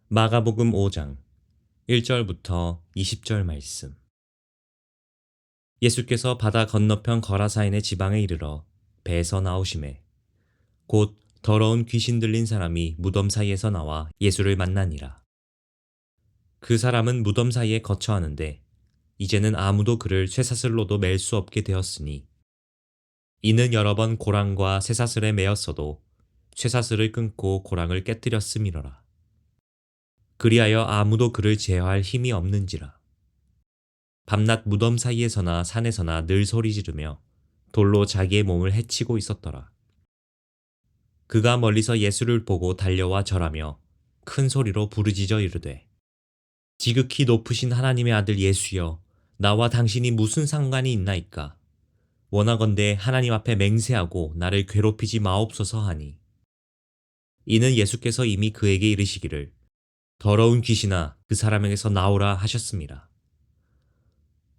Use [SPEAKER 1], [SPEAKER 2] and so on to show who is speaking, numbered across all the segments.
[SPEAKER 1] 마가복음 5장 1절부터 20절 말씀. 예수께서 바다 건너편 거라사인의 지방에 이르러 배에서 나오시매 곧 더러운 귀신 들린 사람이 무덤 사이에서 나와 예수를 만나니라. 그 사람은 무덤 사이에 거처하는데 이제는 아무도 그를 쇠사슬로도 맬 수 없게 되었으니 이는 여러 번 고랑과 쇠사슬에 매였어도 쇠사슬을 끊고 고랑을 깨뜨렸음이로라. 그리하여 아무도 그를 제어할 힘이 없는지라. 밤낮 무덤 사이에서나 산에서나 늘 소리 지르며 돌로 자기의 몸을 해치고 있었더라. 그가 멀리서 예수를 보고 달려와 절하며 큰 소리로 부르짖어 이르되 지극히 높으신 하나님의 아들 예수여, 나와 당신이 무슨 상관이 있나이까? 원하건대 하나님 앞에 맹세하고 나를 괴롭히지 마옵소서 하니, 이는 예수께서 이미 그에게 이르시기를 더러운 귀신아 그 사람에게서 나오라 하셨습니다.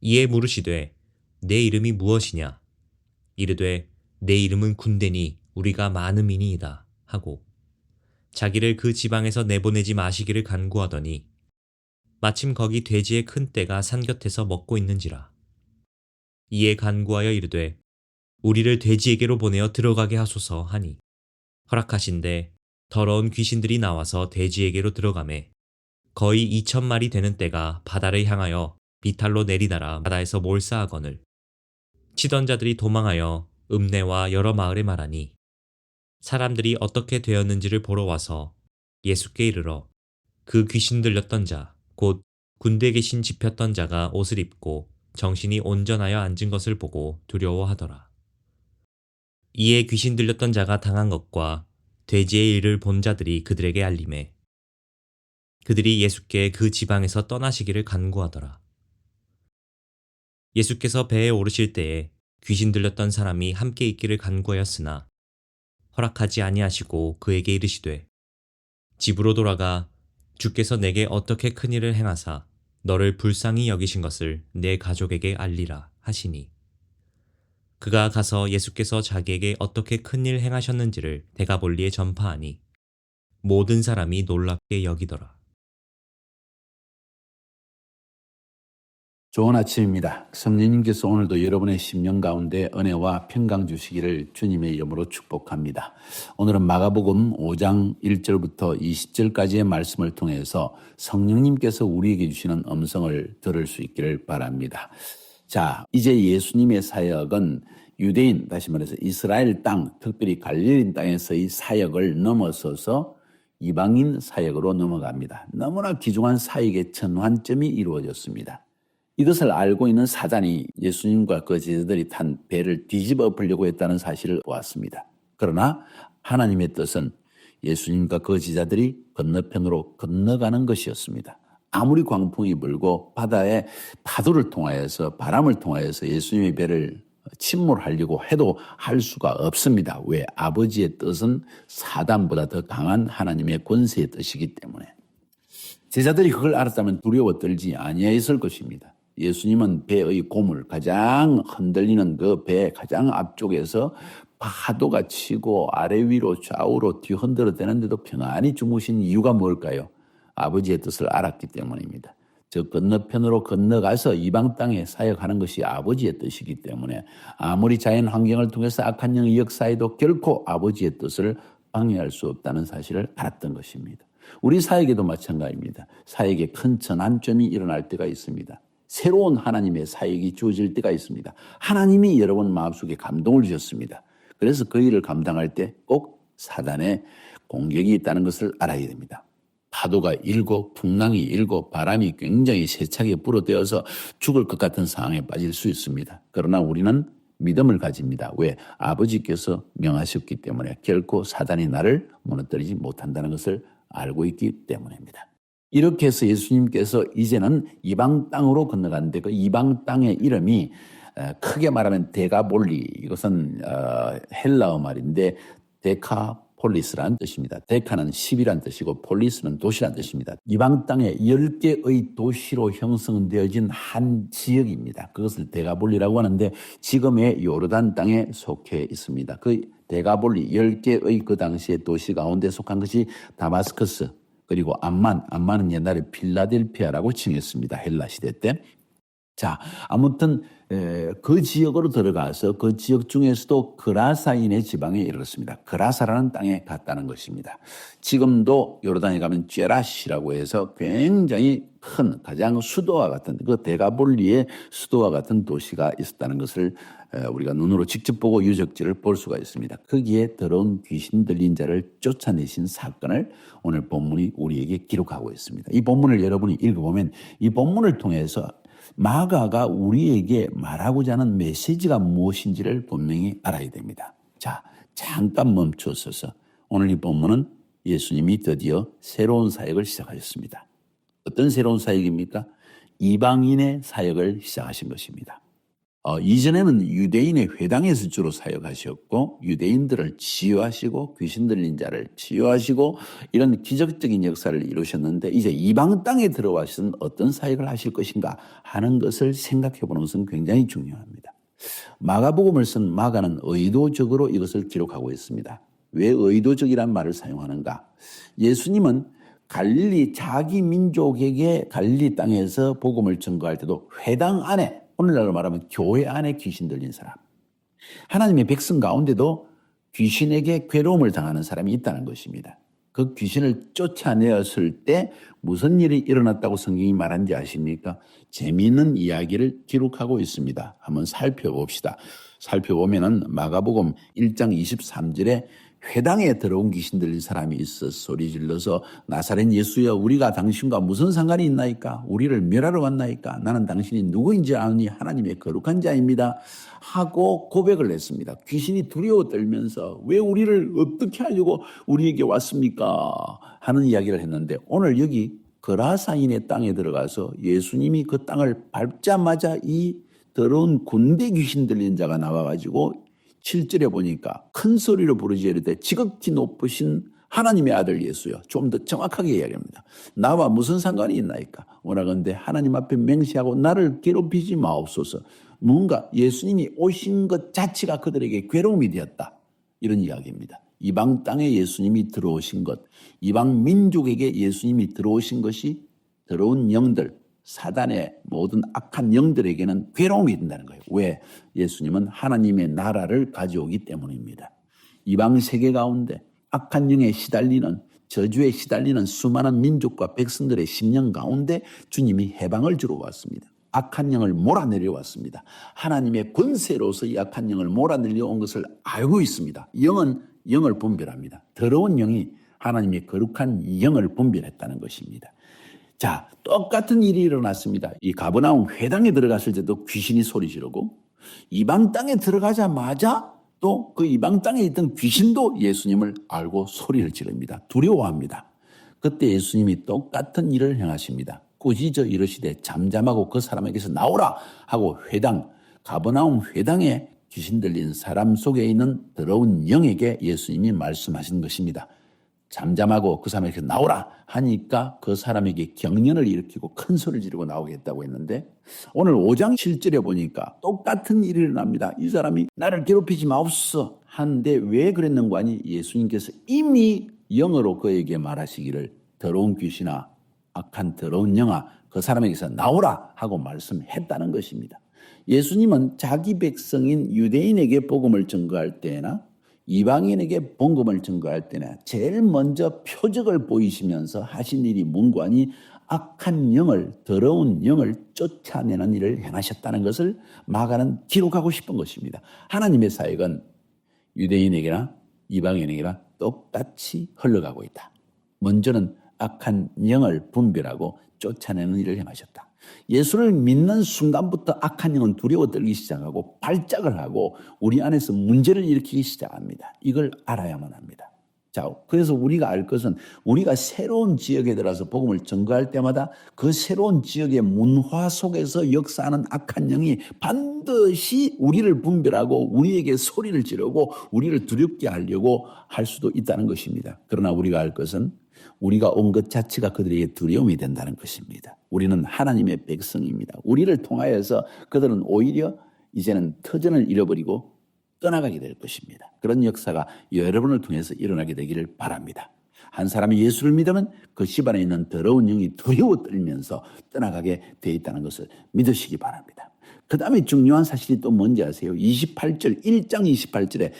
[SPEAKER 1] 이에 물으시되 내 이름이 무엇이냐? 이르되 내 이름은 군대니 우리가 많음이니이다 하고 자기를 그 지방에서 내보내지 마시기를 간구하더니 마침 거기 돼지의 큰 떼가 산 곁에서 먹고 있는지라. 이에 간구하여 이르되 우리를 돼지에게로 보내어 들어가게 하소서 하니 허락하신대 더러운 귀신들이 나와서 돼지에게로 들어가매 거의 2,000마리 되는 떼가 바다를 향하여 비탈로 내리다라 바다에서 몰사하거늘 치던 자들이 도망하여 읍내와 여러 마을에 말하니 사람들이 어떻게 되었는지를 보러 와서 예수께 이르러 그 귀신 들렸던 자 곧 군대에 계신 집혔던 자가 옷을 입고 정신이 온전하여 앉은 것을 보고 두려워하더라. 이에 귀신 들렸던 자가 당한 것과 돼지의 일을 본 자들이 그들에게 알림해 그들이 예수께 그 지방에서 떠나시기를 간구하더라. 예수께서 배에 오르실 때에 귀신 들렸던 사람이 함께 있기를 간구하였으나 허락하지 아니하시고 그에게 이르시되 집으로 돌아가 주께서 내게 어떻게 큰 일을 행하사 너를 불쌍히 여기신 것을 내 가족에게 알리라 하시니 그가 가서 예수께서 자기에게 어떻게 큰 일 행하셨는지를 데가볼리에 전파하니 모든 사람이 놀랍게 여기더라.
[SPEAKER 2] 좋은 아침입니다. 성령님께서 오늘도 여러분의 심령 가운데 은혜와 평강 주시기를 주님의 이름으로 축복합니다. 오늘은 마가복음 5장 1절부터 20절까지의 말씀을 통해서 성령님께서 우리에게 주시는 음성을 들을 수 있기를 바랍니다. 자, 이제 예수님의 사역은 유대인, 다시 말해서 이스라엘 땅, 특별히 갈릴리 땅에서의 사역을 넘어서서 이방인 사역으로 넘어갑니다. 너무나 귀중한 사역의 전환점이 이루어졌습니다. 이것을 알고 있는 사단이 예수님과 그 제자들이 탄 배를 뒤집어 엎으려고 했다는 사실을 보았습니다. 그러나 하나님의 뜻은 예수님과 그 제자들이 건너편으로 건너가는 것이었습니다. 아무리 광풍이 불고 바다의 파도를 통하여서 바람을 통하여서 예수님의 배를 침몰하려고 해도 할 수가 없습니다. 왜? 아버지의 뜻은 사단보다 더 강한 하나님의 권세의 뜻이기 때문에. 제자들이 그걸 알았다면 두려워 떨지 아니하였을 것입니다. 예수님은 배의 고물, 가장 흔들리는 그 배 가장 앞쪽에서 파도가 치고 아래 위로 좌우로 뒤흔들어대는데도 평안히 주무신 이유가 뭘까요? 아버지의 뜻을 알았기 때문입니다. 저 건너편으로 건너가서 이방 땅에 사역하는 것이 아버지의 뜻이기 때문에 아무리 자연 환경을 통해서 악한 영의 역사에도 결코 아버지의 뜻을 방해할 수 없다는 사실을 알았던 것입니다. 우리 사역에도 마찬가지입니다. 사역에 큰 전환점이 일어날 때가 있습니다. 새로운 하나님의 사역이 주어질 때가 있습니다. 하나님이 여러분 마음속에 감동을 주셨습니다. 그래서 그 일을 감당할 때 꼭 사단의 공격이 있다는 것을 알아야 됩니다. 파도가 일고 풍랑이 일고 바람이 굉장히 세차게 불어대어서 죽을 것 같은 상황에 빠질 수 있습니다. 그러나 우리는 믿음을 가집니다. 왜? 아버지께서 명하셨기 때문에 결코 사단이 나를 무너뜨리지 못한다는 것을 알고 있기 때문입니다. 이렇게 해서 예수님께서 이제는 이방 땅으로 건너갔는데 그 이방 땅의 이름이 크게 말하면 데가볼리, 이것은 헬라어 말인데 데카폴리스라는 뜻입니다. 데카는 10이란 뜻이고 폴리스는 도시란 뜻입니다. 이방 땅에 10개의 도시로 형성되어진 한 지역입니다. 그것을 데가볼리라고 하는데 지금의 요르단 땅에 속해 있습니다. 그 데가볼리 10개의 그 당시의 도시 가운데 속한 것이 다마스커스, 그리고 암만은 옛날에 필라델피아라고 칭했습니다. 헬라 시대 때. 자, 아무튼 그 지역으로 들어가서 그 지역 중에서도 그라사인의 지방에 이르렀습니다. 그라사라는 땅에 갔다는 것입니다. 지금도 요르단에 가면 죄라시라고 해서 굉장히 큰 가장 수도와 같은 그 데가볼리의 수도와 같은 도시가 있었다는 것을 우리가 눈으로 직접 보고 유적지를 볼 수가 있습니다. 거기에 더러운 귀신 들린 자를 쫓아내신 사건을 오늘 본문이 우리에게 기록하고 있습니다. 이 본문을 여러분이 읽어보면 이 본문을 통해서 마가가 우리에게 말하고자 하는 메시지가 무엇인지를 분명히 알아야 됩니다. 자, 잠깐 멈춰서서 오늘 이 본문은 예수님이 드디어 새로운 사역을 시작하셨습니다. 어떤 새로운 사역입니까? 이방인의 사역을 시작하신 것입니다. 이전에는 유대인의 회당에서 주로 사역하셨고 유대인들을 치유하시고 귀신 들린 자를 치유하시고 이런 기적적인 역사를 이루셨는데 이제 이방 땅에 들어와서는 어떤 사역을 하실 것인가 하는 것을 생각해 보는 것은 굉장히 중요합니다. 마가복음을 쓴 마가는 의도적으로 이것을 기록하고 있습니다. 왜 의도적이란 말을 사용하는가? 예수님은 갈릴리 자기 민족에게 갈릴리 땅에서 복음을 전거할 때도 회당 안에 오늘날로 말하면 교회 안에 귀신 들린 사람, 하나님의 백성 가운데도 귀신에게 괴로움을 당하는 사람이 있다는 것입니다. 그 귀신을 쫓아내었을 때 무슨 일이 일어났다고 성경이 말한지 아십니까? 재미있는 이야기를 기록하고 있습니다. 한번 살펴봅시다. 살펴보면은 마가복음 1장 23절에 회당에 들어온 귀신 들린 사람이 있어 소리 질러서 나사렛 예수여 우리가 당신과 무슨 상관이 있나이까? 우리를 멸하러 왔나이까? 나는 당신이 누구인지 아니 하나님의 거룩한 자입니다 하고 고백을 했습니다. 귀신이 두려워 떨면서 왜 우리를 어떻게 하려고 우리에게 왔습니까? 하는 이야기를 했는데 오늘 여기 그라사인의 땅에 들어가서 예수님이 그 땅을 밟자마자 이 더러운 군대 귀신 들린 자가 나와가지고 7절에 보니까 큰 소리로 부르짖어 이르되 지극히 높으신 하나님의 아들 예수여. 좀 더 정확하게 이야기합니다. 나와 무슨 상관이 있나이까? 오라건대 하나님 앞에 맹세하고 나를 괴롭히지 마옵소서. 뭔가 예수님이 오신 것 자체가 그들에게 괴로움이 되었다. 이런 이야기입니다. 이방 땅에 예수님이 들어오신 것, 이방 민족에게 예수님이 들어오신 것이 더러운 영들, 사단의 모든 악한 영들에게는 괴로움이 된다는 거예요. 왜? 예수님은 하나님의 나라를 가져오기 때문입니다. 이방 세계 가운데 악한 영에 시달리는 저주에 시달리는 수많은 민족과 백성들의 심령 가운데 주님이 해방을 주러 왔습니다. 악한 영을 몰아내려 왔습니다. 하나님의 권세로서 이 악한 영을 몰아내려 온 것을 알고 있습니다. 영은 영을 분별합니다. 더러운 영이 하나님의 거룩한 영을 분별했다는 것입니다. 자, 똑같은 일이 일어났습니다. 이 가버나움 회당에 들어갔을 때도 귀신이 소리 지르고 이방 땅에 들어가자마자 또 그 이방 땅에 있던 귀신도 예수님을 알고 소리를 지릅니다. 두려워합니다. 그때 예수님이 똑같은 일을 행하십니다. 꾸짖어 이르시되 잠잠하고 그 사람에게서 나오라 하고 가버나움 회당에 귀신 들린 사람 속에 있는 더러운 영에게 예수님이 말씀하신 것입니다. 잠잠하고 그 사람에게 나오라 하니까 그 사람에게 경련을 일으키고 큰 소리를 지르고 나오겠다고 했는데 오늘 5장 7절에 보니까 똑같은 일이 일어납니다. 이 사람이 나를 괴롭히지 마옵소서 하는데 왜 그랬는가 하니 예수님께서 이미 영어로 그에게 말하시기를 더러운 귀신아 악한 더러운 영아 그 사람에게서 나오라 하고 말씀했다는 것입니다. 예수님은 자기 백성인 유대인에게 복음을 전거할 때나 이방인에게 복음을 전거할 때는 제일 먼저 표적을 보이시면서 하신 일이 뭔고 하니 악한 영을 더러운 영을 쫓아내는 일을 행하셨다는 것을 마가는 기록하고 싶은 것입니다. 하나님의 사역은 유대인에게나 이방인에게나 똑같이 흘러가고 있다. 먼저는 악한 영을 분별하고 쫓아내는 일을 행하셨다. 예수를 믿는 순간부터 악한 영은 두려워 떨기 시작하고 발작을 하고 우리 안에서 문제를 일으키기 시작합니다. 이걸 알아야만 합니다. 자, 그래서 우리가 알 것은 우리가 새로운 지역에 들어서 복음을 전거할 때마다 그 새로운 지역의 문화 속에서 역사하는 악한 영이 반드시 우리를 분별하고 우리에게 소리를 지르고 우리를 두렵게 하려고 할 수도 있다는 것입니다. 그러나 우리가 알 것은 우리가 온 것 자체가 그들에게 두려움이 된다는 것입니다. 우리는 하나님의 백성입니다. 우리를 통하여서 그들은 오히려 이제는 터전을 잃어버리고 떠나가게 될 것입니다. 그런 역사가 여러분을 통해서 일어나게 되기를 바랍니다. 한 사람이 예수를 믿으면 그 집안에 있는 더러운 영이 두려워 떨면서 떠나가게 돼 있다는 것을 믿으시기 바랍니다. 그 다음에 중요한 사실이 또 뭔지 아세요? 1장 28절에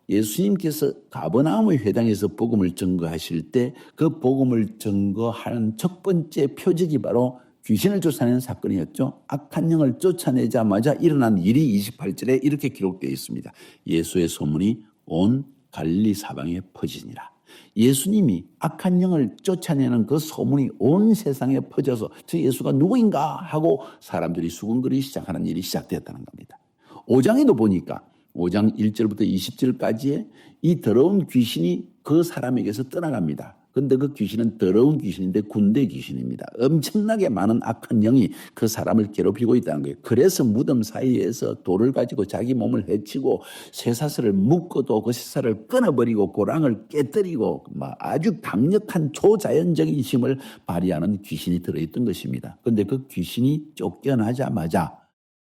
[SPEAKER 2] 예수님께서 가버나움의 회당에서 복음을 증거하실 때 그 복음을 증거하는 첫 번째 표적이 바로 귀신을 쫓아내는 사건이었죠. 악한 영을 쫓아내자마자 일어난 일이 28절에 이렇게 기록되어 있습니다. 예수의 소문이 온 갈릴리 사방에 퍼지니라. 예수님이 악한 영을 쫓아내는 그 소문이 온 세상에 퍼져서 저 예수가 누구인가 하고 사람들이 수군거리기 시작하는 일이 시작되었다는 겁니다. 5장에도 보니까 5장 1절부터 20절까지의 이 더러운 귀신이 그 사람에게서 떠나갑니다. 그런데 그 귀신은 더러운 귀신인데 군대 귀신입니다. 엄청나게 많은 악한 영이 그 사람을 괴롭히고 있다는 거예요. 그래서 무덤 사이에서 돌을 가지고 자기 몸을 해치고 쇠사슬을 묶어도 그 쇠사슬을 끊어버리고 고랑을 깨뜨리고 아주 강력한 초자연적인 힘을 발휘하는 귀신이 들어있던 것입니다. 그런데 그 귀신이 쫓겨나자마자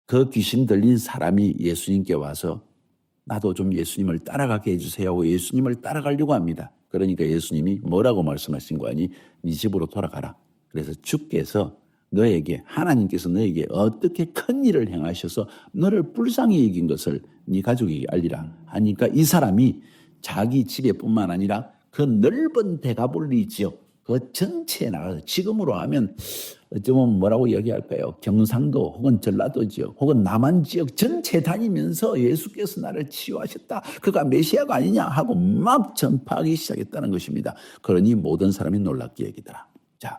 [SPEAKER 2] 그 귀신 들린 사람이 예수님께 와서 나도 좀 예수님을 따라가게 해주세요 하고 예수님을 따라가려고 합니다. 그러니까 예수님이 뭐라고 말씀하신 거 아니? 네 집으로 돌아가라. 그래서 주께서 하나님께서 너에게 어떻게 큰 일을 행하셔서 너를 불쌍히 여긴 것을 네 가족에게 알리라 하니까 이 사람이 자기 집에뿐만 아니라 그 넓은 데가볼리 지역 그 전체에 나가서 지금으로 하면 어쩌면 뭐라고 이야기할까요? 경상도 혹은 전라도 지역 혹은 남한 지역 전체 다니면서 예수께서 나를 치유하셨다. 그가 메시아가 아니냐 하고 막 전파하기 시작했다는 것입니다. 그러니 모든 사람이 놀랍게 여기더라. 자,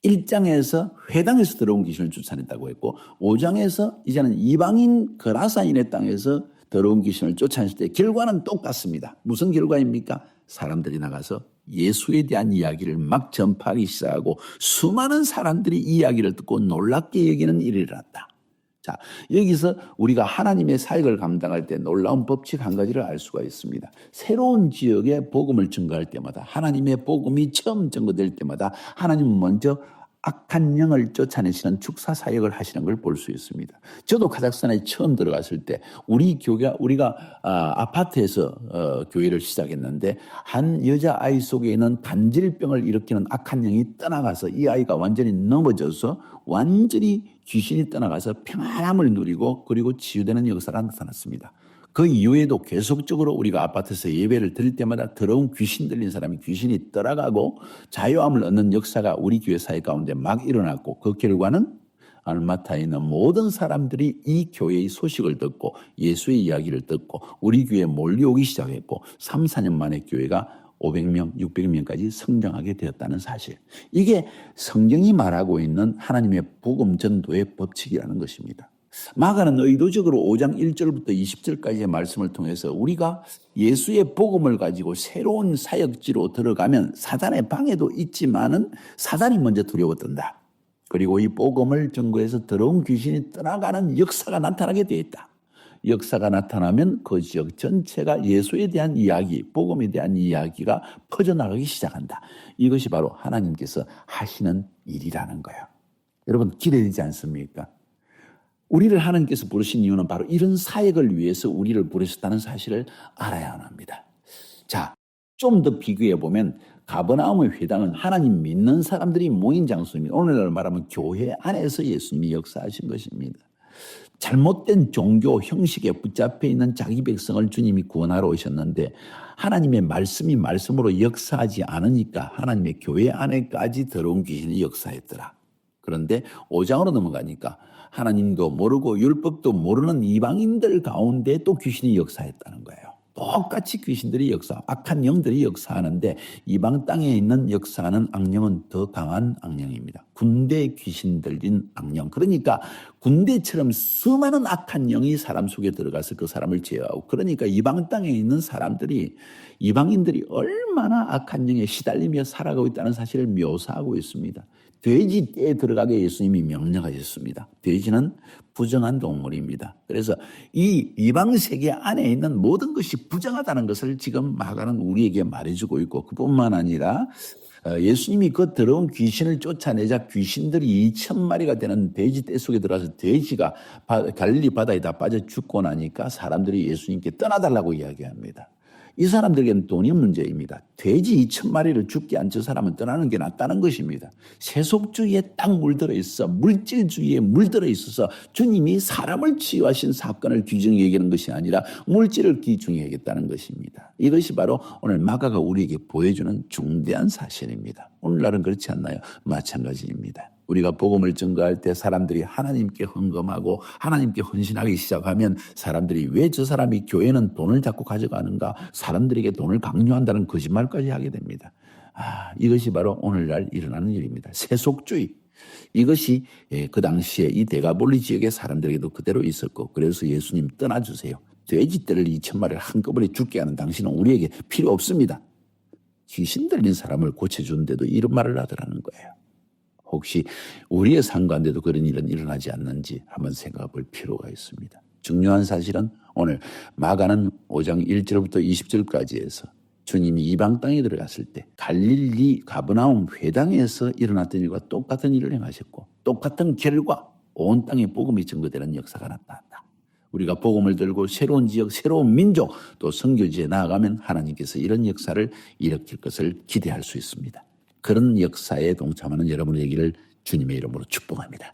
[SPEAKER 2] 1장에서 회당에서 들어온 귀신을 쫓아냈다고 했고 5장에서 이제는 이방인 거라사인의 땅에서 들어온 귀신을 쫓아냈을 때 결과는 똑같습니다. 무슨 결과입니까? 사람들이 나가서 예수에 대한 이야기를 막 전파하기 시작하고 수많은 사람들이 이 이야기를 듣고 놀랍게 여기는 일이 일어났다. 자, 여기서 우리가 하나님의 사역을 감당할 때 놀라운 법칙 한 가지를 알 수가 있습니다. 새로운 지역에 복음을 증거할 때마다 하나님의 복음이 처음 증거될 때마다 하나님은 먼저 악한 영을 쫓아내시는 축사 사역을 하시는 걸 볼 수 있습니다. 저도 카자흐스탄에 처음 들어갔을 때 우리가 아파트에서 교회를 시작했는데 한 여자아이 속에 있는 간질병을 일으키는 악한 영이 떠나가서 이 아이가 완전히 넘어져서 완전히 귀신이 떠나가서 평안함을 누리고 그리고 치유되는 역사가 나타났습니다. 그 이후에도 계속적으로 우리가 아파트에서 예배를 드릴 때마다 더러운 귀신 들린 사람이 귀신이 떠나가고 자유함을 얻는 역사가 우리 교회 사회 가운데 막 일어났고 그 결과는 알마타에 있는 모든 사람들이 이 교회의 소식을 듣고 예수의 이야기를 듣고 우리 교회에 몰려오기 시작했고 3, 4년 만에 교회가 500명, 600명까지 성장하게 되었다는 사실. 이게 성경이 말하고 있는 하나님의 복음 전도의 법칙이라는 것입니다. 마가는 의도적으로 5장 1절부터 20절까지의 말씀을 통해서 우리가 예수의 복음을 가지고 새로운 사역지로 들어가면 사단의 방해도 있지만은 사단이 먼저 두려워진다. 그리고 이 복음을 증거해서 더러운 귀신이 떠나가는 역사가 나타나게 되어 있다. 역사가 나타나면 그 지역 전체가 예수에 대한 이야기, 복음에 대한 이야기가 퍼져나가기 시작한다. 이것이 바로 하나님께서 하시는 일이라는 거예요. 여러분 기대되지 않습니까? 우리를 하나님께서 부르신 이유는 바로 이런 사역을 위해서 우리를 부르셨다는 사실을 알아야 합니다. 자, 좀 더 비교해 보면 가버나움의 회당은 하나님 믿는 사람들이 모인 장소입니다. 오늘날 말하면 교회 안에서 예수님이 역사하신 것입니다. 잘못된 종교 형식에 붙잡혀 있는 자기 백성을 주님이 구원하러 오셨는데 하나님의 말씀이 말씀으로 역사하지 않으니까 하나님의 교회 안에까지 더러운 귀신이 역사했더라. 그런데 5장으로 넘어가니까 하나님도 모르고 율법도 모르는 이방인들 가운데 또 귀신이 역사했다는 거예요. 똑같이 귀신들이 악한 영들이 역사하는데 이방 땅에 있는 역사하는 악령은 더 강한 악령입니다. 군대 귀신 들린 악령. 그러니까 군대처럼 수많은 악한 영이 사람 속에 들어가서 그 사람을 제어하고 그러니까 이방 땅에 있는 사람들이 이방인들이 얼마나 악한 영에 시달리며 살아가고 있다는 사실을 묘사하고 있습니다. 돼지 떼에 들어가게 예수님이 명령하셨습니다. 돼지는 부정한 동물입니다. 그래서 이 이방 세계 안에 있는 모든 것이 부정하다는 것을 지금 마가는 우리에게 말해주고 있고 그뿐만 아니라 예수님이 그 더러운 귀신을 쫓아내자 귀신들이 2,000마리가 되는 돼지 떼 속에 들어가서 돼지가 갈릴리 바다에 다 빠져 죽고 나니까 사람들이 예수님께 떠나달라고 이야기합니다. 이 사람들에게는 돈이 문제입니다. 돼지 2,000마리를 죽게 한 저 사람은 떠나는 게 낫다는 것입니다. 세속주의에 딱 물들어 있어 물질주의에 물들어 있어서 주님이 사람을 치유하신 사건을 귀중히 여기는 것이 아니라 물질을 귀중히 여겼다는 것입니다. 이것이 바로 오늘 마가가 우리에게 보여주는 중대한 사실입니다. 오늘날은 그렇지 않나요? 마찬가지입니다. 우리가 복음을 증거할 때 사람들이 하나님께 헌금하고 하나님께 헌신하기 시작하면 사람들이 왜 저 사람이 교회는 돈을 자꾸 가져가는가, 사람들에게 돈을 강요한다는 거짓말까지 하게 됩니다. 이것이 바로 오늘날 일어나는 일입니다. 세속주의. 이것이 그 당시에 이 데가볼리 지역의 사람들에게도 그대로 있었고, 그래서 예수님 떠나주세요. 돼지떼를 2,000마리를 한꺼번에 죽게 하는 당신은 우리에게 필요 없습니다. 귀신 들린 사람을 고쳐주는데도 이런 말을 하더라는 거예요. 혹시 우리의 삶 가운데도 그런 일은 일어나지 않는지 한번 생각해 볼 필요가 있습니다. 중요한 사실은 오늘 마가는 5장 1절부터 20절까지 해서 주님이 이방 땅에 들어갔을 때 갈릴리 가버나움 회당에서 일어났던 일과 똑같은 일을 행하셨고 똑같은 결과 온 땅에 복음이 증거되는 역사가 나타났다. 우리가 복음을 들고 새로운 지역, 새로운 민족, 또 선교지에 나아가면 하나님께서 이런 역사를 일으킬 것을 기대할 수 있습니다. 그런 역사에 동참하는 여러분의 얘기를 주님의 이름으로 축복합니다.